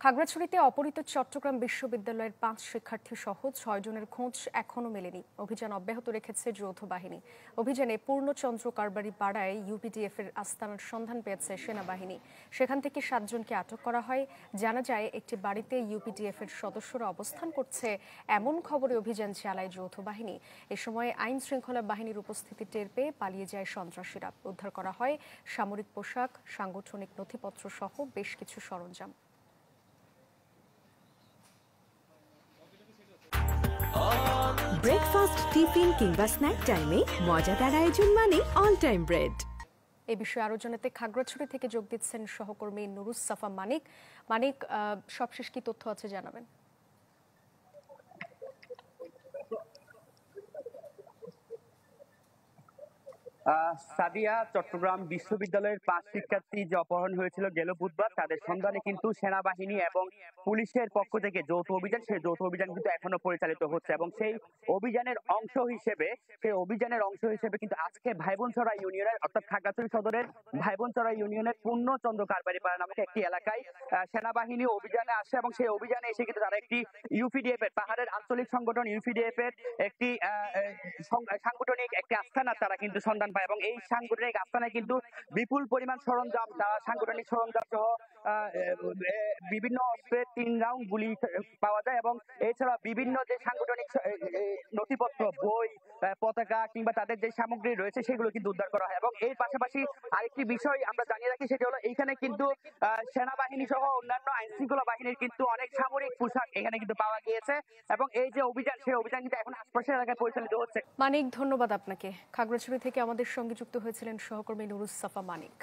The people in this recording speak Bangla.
খাগড়াছড়িতে অপহৃত চট্টগ্রাম বিশ্ববিদ্যালয়ের ৫ শিক্ষার্থী সহ ৬ জনের খোঁজ এখনো মেলেনি। অভিযান অব্যাহত রেখেছে যৌথ বাহিনী। অভিযানে পূর্ণচন্দ্র কারবারি পাড়ায় ইউপিডিএফ এর আস্তানার সন্ধান পেয়েছে সেনাবাহিনী। সেখান থেকে ৭ জনকে আটক করা হয়। জানা যায়, একটি বাড়িতে ইউপিডিএফ এর সদস্যরা অবস্থান করছে এমন খবরে অভিযান চালায় যৌথ বাহিনী। এ সময় আইন শৃঙ্খলা বাহিনীর উপস্থিতি টের পেয়ে পালিয়ে যায় সন্ত্রাসীরা। উদ্ধার করা হয় সামরিক পোশাক, সাংগঠনিক নথিপত্র সহ বেশ কিছু সরঞ্জাম। ব্রেকফাস্ট, টিফিন কিংবা স্ন্যাক টাইমে মজাদার আয়োজন মানে অল টাইম ব্রেড। এ বিষয়ে আরো জানাতে খাগড়াছড়ি থেকে যোগ দিচ্ছেন সহকর্মী নুরুস সাফা মানিক। সবশেষ কি তথ্য আছে জানাবেন? সাদিয়া, চট্টগ্রাম বিশ্ববিদ্যালয়ের ৫ শিক্ষার্থী যে অপহরণ হয়েছিল গেল বুধবার, তাদের সন্ধানে কিন্তু সেনাবাহিনী এবং পুলিশের পক্ষ থেকে যৌথ অভিযান, সেই যৌথ অভিযান কিন্তু এখনো পরিচালিত হচ্ছে এবং সেই অভিযানের অংশ হিসেবে কিন্তু আজকে ভাইবোনছড়া ইউনিয়নের, অর্থাৎ খাগড়াছড়ি সদরের ভাইবোনছড়া ইউনিয়নের পূর্ণচন্দ্র কারবারি পাড়া নামক একটি এলাকায় সেনাবাহিনী অভিযানে আসে এবং সেই অভিযানে এসে কিন্তু তারা একটি ইউপিডিএফ এর, পাহাড়ের আঞ্চলিক সংগঠন ইউপিডিএফ এর একটি সাংগঠনিক একটি আস্তানা তারা কিন্তু সন্ধান পায় এবং এই সাংগঠনিক আস্তানায় কিন্তু বিপুল পরিমাণ সরঞ্জাম, সাংগঠনিক সরঞ্জাম সহ বিভিন্ন অস্ত্রের ৩ রাউন্ড গুলি পাওয়া যায় এবং এছাড়া বিভিন্ন যে সাংগঠনিক নথিপত্র, বই, পতাকা কিংবা তাদের যে সামগ্রী রয়েছে সেগুলো কিন্তু উদ্ধার করা হয়। এবং এর পাশাপাশি আরেকটি বিষয় আমরা জানিয়ে রাখি, সেটি হলো এইখানে কিন্তু সেনাবাহিনী সহ অন্যান্য আইন শৃঙ্খলা বাহিনীর কিন্তু অনেক সামরিক পোশাক এখানে কিন্তু পাওয়া গিয়েছে এবং এই যে অভিযান, সেই অভিযান কিন্তু এখন আশপাশের এলাকায় পরিচালিত হচ্ছে। মানিক, ধন্যবাদ আপনাকে। খাগড়াছড়ি থেকে আমাদের সঙ্গে যুক্ত হয়েছিলেন সহকর্মী নুরুস সাফা মানিক।